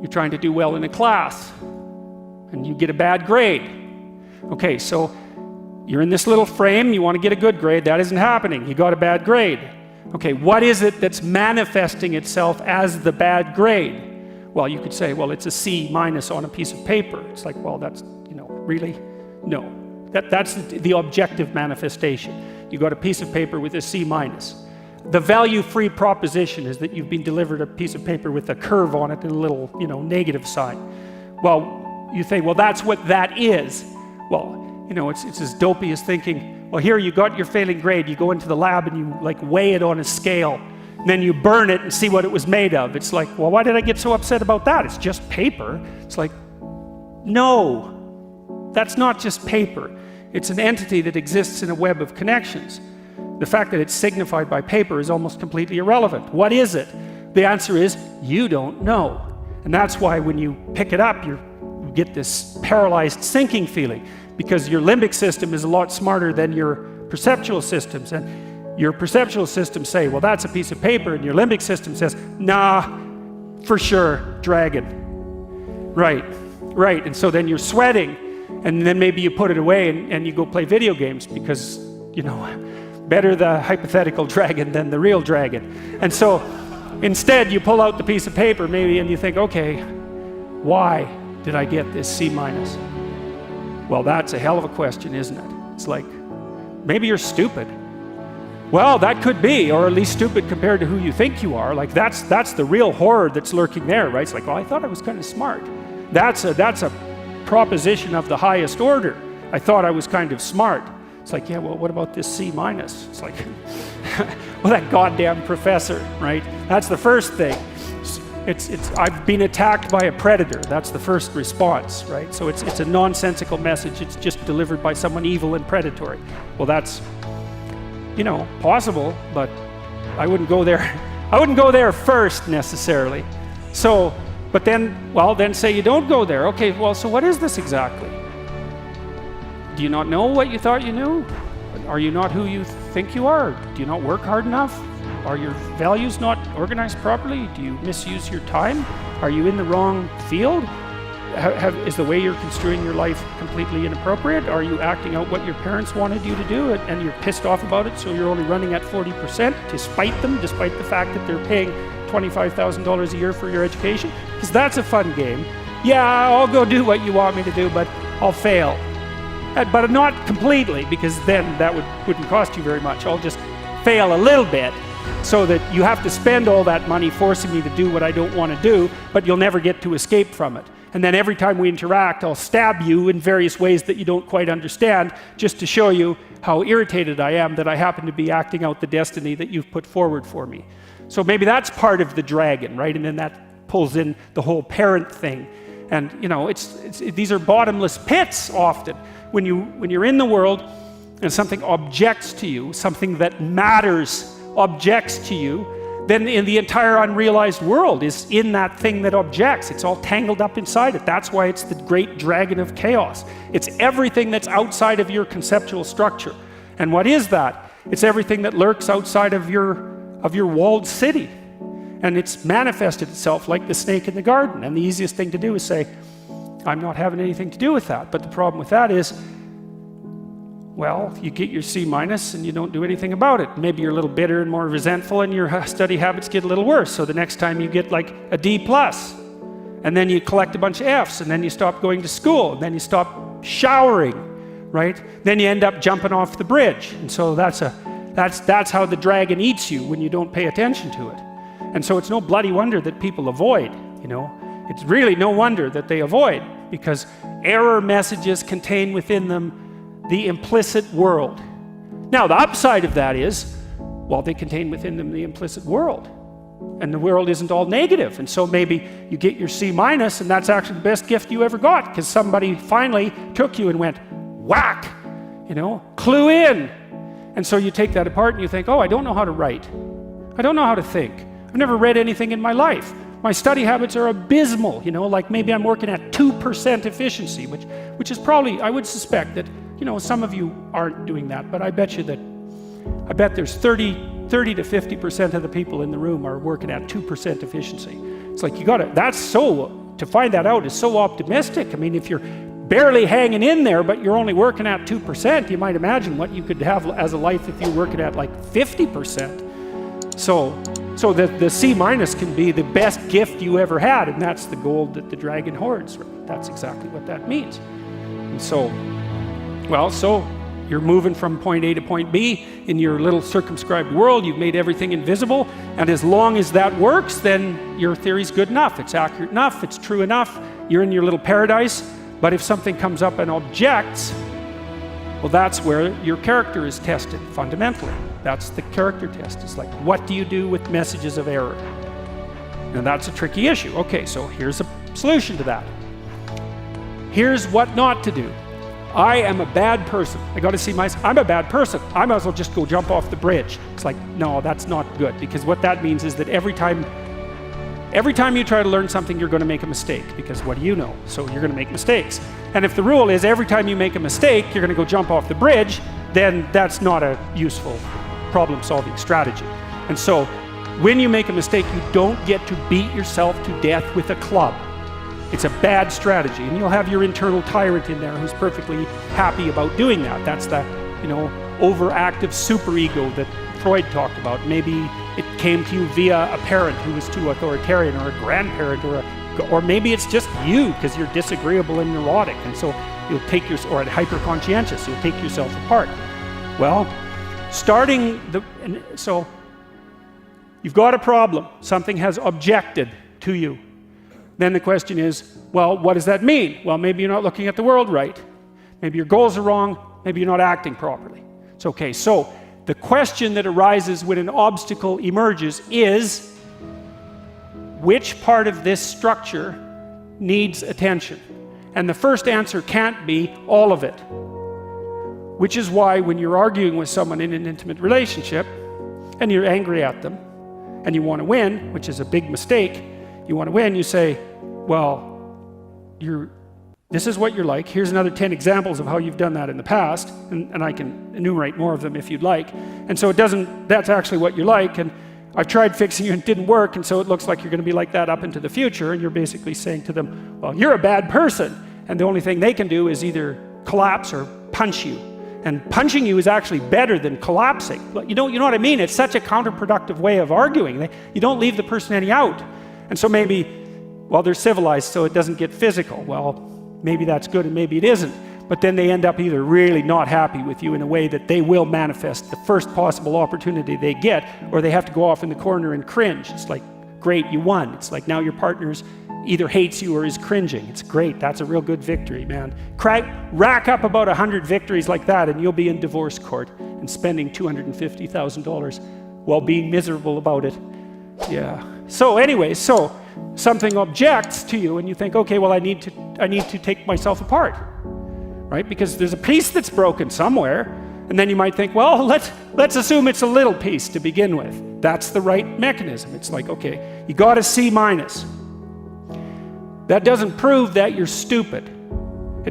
You're trying to do well in a class, and you get a bad grade. Okay, so you're in this little frame, you want to get a good grade, that isn't happening, you got a bad grade. Okay, what is it that's manifesting itself as the bad grade? Well, you could say, well, it's a C- on a piece of paper. It's like, well, that's, really? No. That's the objective manifestation. You got a piece of paper with a C-. The value-free proposition is that you've been delivered a piece of paper with a curve on it and a little, negative sign. Well, you think, well, that's what that is. Well, it's as dopey as thinking, well, here you got your failing grade, you go into the lab and you weigh it on a scale, and then you burn it and see what it was made of. It's like, well, why did I get so upset about that? It's just paper. It's like, no, that's not just paper. It's an entity that exists in a web of connections. The fact that it's signified by paper is almost completely irrelevant. What is it? The answer is, you don't know. And that's why when you pick it up, you get this paralyzed sinking feeling, because your limbic system is a lot smarter than your perceptual systems. And your perceptual systems say, well, that's a piece of paper, and your limbic system says, nah, for sure, dragon. Right. And so then you're sweating, and then maybe you put it away and you go play video games because, better the hypothetical dragon than the real dragon. And so instead you pull out the piece of paper maybe and you think, okay, why did I get this C-? Well, that's a hell of a question, isn't it? It's like, maybe you're stupid. Well, that could be, or at least stupid compared to who you think you are. Like that's the real horror that's lurking there, right? It's like, well, I thought I was kind of smart. That's a proposition of the highest order. I thought I was kind of smart. It's like, yeah, well, what about this C-? It's like, well, that goddamn professor, right? That's the first thing. I've been attacked by a predator. That's the first response, right? So it's a nonsensical message. It's just delivered by someone evil and predatory. Well, that's, possible, but I wouldn't go there. I wouldn't go there first necessarily. So, but then say you don't go there. Okay, well, so what is this exactly? Do you not know what you thought you knew? Are you not who you think you are? Do you not work hard enough? Are your values not organized properly? Do you misuse your time? Are you in the wrong field? Is the way you're construing your life completely inappropriate? Are you acting out what your parents wanted you to do and you're pissed off about it, so you're only running at 40% to spite them, despite the fact that they're paying $25,000 a year for your education? Because that's a fun game. Yeah, I'll go do what you want me to do, but I'll fail. But not completely, because then that wouldn't cost you very much. I'll just fail a little bit, so that you have to spend all that money forcing me to do what I don't want to do, but you'll never get to escape from it. And then every time we interact, I'll stab you in various ways that you don't quite understand, just to show you how irritated I am that I happen to be acting out the destiny that you've put forward for me. So maybe that's part of the dragon, right? And then that pulls in the whole parent thing. And these are bottomless pits often. When you're in the world and something objects to you, something that matters objects to you, then in the entire unrealized world is in that thing that objects. It's all tangled up inside it. That's why it's the great dragon of chaos. It's everything that's outside of your conceptual structure. And what is that? It's everything that lurks outside of your walled city. And it's manifested itself like the snake in the garden. And the easiest thing to do is say, I'm not having anything to do with that. But the problem with that is, well, you get your C- and you don't do anything about it. Maybe you're a little bitter and more resentful, and your study habits get a little worse. So the next time you get like a D+, and then you collect a bunch of Fs, and then you stop going to school, and then you stop showering, right? Then you end up jumping off the bridge. And so that's how the dragon eats you when you don't pay attention to it. And so it's no bloody wonder that people avoid, It's really no wonder that they avoid, because error messages contain within them the implicit world. Now, the upside of that is, well, they contain within them the implicit world. And the world isn't all negative. And so maybe you get your C-, and that's actually the best gift you ever got, because somebody finally took you and went, whack, clue in. And so you take that apart and you think, oh, I don't know how to write. I don't know how to think. I've never read anything in my life. My study habits are abysmal, like maybe I'm working at 2% efficiency, which is probably, I would suspect that, some of you aren't doing that, but I bet there's 30 to 50% of the people in the room are working at 2% efficiency. It's like, that's so to find that out is so optimistic. I mean, if you're barely hanging in there, but you're only working at 2%, you might imagine what you could have as a life if you're working at like 50%. So the C- can be the best gift you ever had, and that's the gold that the dragon hoards. Right? That's exactly what that means. And so you're moving from point A to point B in your little circumscribed world. You've made everything invisible, and as long as that works, then your theory's good enough. It's accurate enough. It's true enough. You're in your little paradise. But if something comes up and objects, well, that's where your character is tested fundamentally. That's the character test. It's like, what do you do with messages of error? And that's a tricky issue. Okay, so here's a solution to that. Here's what not to do. I am a bad person. I got to see myself. I'm a bad person. I might as well just go jump off the bridge. It's like, no, that's not good, because what that means is that every time you try to learn something, you're going to make a mistake, because what do you know? So you're going to make mistakes. And if the rule is every time you make a mistake, you're going to go jump off the bridge, then that's not a useful problem-solving strategy. And so when you make a mistake, you don't get to beat yourself to death with a club. It's a bad strategy, and you'll have your internal tyrant in there who's perfectly happy about doing that. That's the, overactive superego that Freud talked about. Maybe it came to you via a parent who was too authoritarian, or a grandparent, or maybe it's just you because you're disagreeable and neurotic, and so you'll take or hyper-conscientious, you'll take yourself apart. Well, so you've got a problem. Something has objected to you. Then the question is, well, what does that mean? Well, maybe you're not looking at the world right. Maybe your goals are wrong. Maybe you're not acting properly. It's okay. So the question that arises when an obstacle emerges is, which part of this structure needs attention? And the first answer can't be all of it. Which is why when you're arguing with someone in an intimate relationship, and you're angry at them, and you want to win, which is a big mistake, you want to win, you say, well, this is what you're like. Here's another 10 examples of how you've done that in the past, and I can enumerate more of them if you'd like. And so that's actually what you're like, and I've tried fixing you and it didn't work, and so it looks like you're going to be like that up into the future, and you're basically saying to them, well, you're a bad person, and the only thing they can do is either collapse or punch you. And punching you is actually better than collapsing. You know what I mean? It's such a counterproductive way of arguing. You don't leave the person any out. And so maybe, well, they're civilized, so it doesn't get physical. Well, maybe that's good and maybe it isn't. But then they end up either really not happy with you in a way that they will manifest the first possible opportunity they get, or they have to go off in the corner and cringe. It's like, great, you won. It's like now your partner's either hates you or is cringing. It's great. That's a real good victory, man. Rack up about 100 victories like that, and you'll be in divorce court and spending $250,000 while being miserable about it. Yeah. So anyway, something objects to you, and you think, okay, well, I need to take myself apart, right? Because there's a piece that's broken somewhere, and then you might think, well, let's assume it's a little piece to begin with. That's the right mechanism. It's like, okay, you got a C-. That doesn't prove that you're stupid.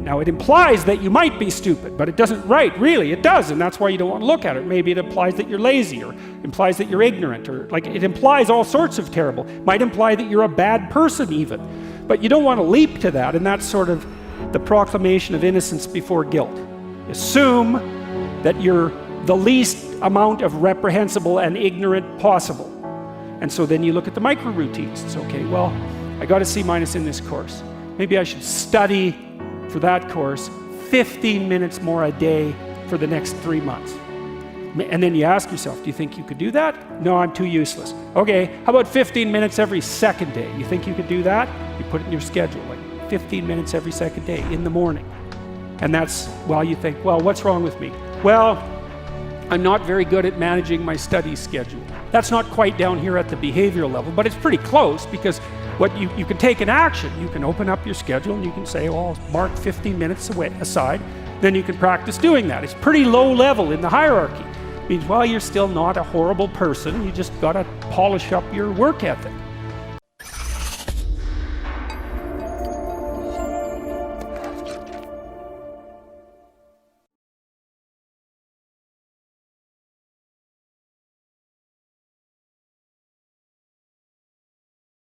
Now, it implies that you might be stupid, but it doesn't, right, really, it does, and that's why you don't want to look at it. Maybe it implies that you're lazy, or implies that you're ignorant, or like it implies all sorts of terrible. It might imply that you're a bad person even. But you don't want to leap to that, and that's sort of the proclamation of innocence before guilt. Assume that you're the least amount of reprehensible and ignorant possible. And so then you look at the micro routines. It's okay, well, I got a C- in this course. Maybe I should study for that course 15 minutes more a day for the next 3 months. And then you ask yourself, do you think you could do that? No, I'm too useless. Okay, how about 15 minutes every second day? You think you could do that? You put it in your schedule, like 15 minutes every second day in the morning. And that's while you think, well, what's wrong with me? Well, I'm not very good at managing my study schedule. That's not quite down here at the behavioral level, but it's pretty close, because what you can take an action. You can open up your schedule and you can say, well, I'll mark 15 minutes aside. Then you can practice doing that. It's pretty low level in the hierarchy. It means, well, you're still not a horrible person. You just got to polish up your work ethic.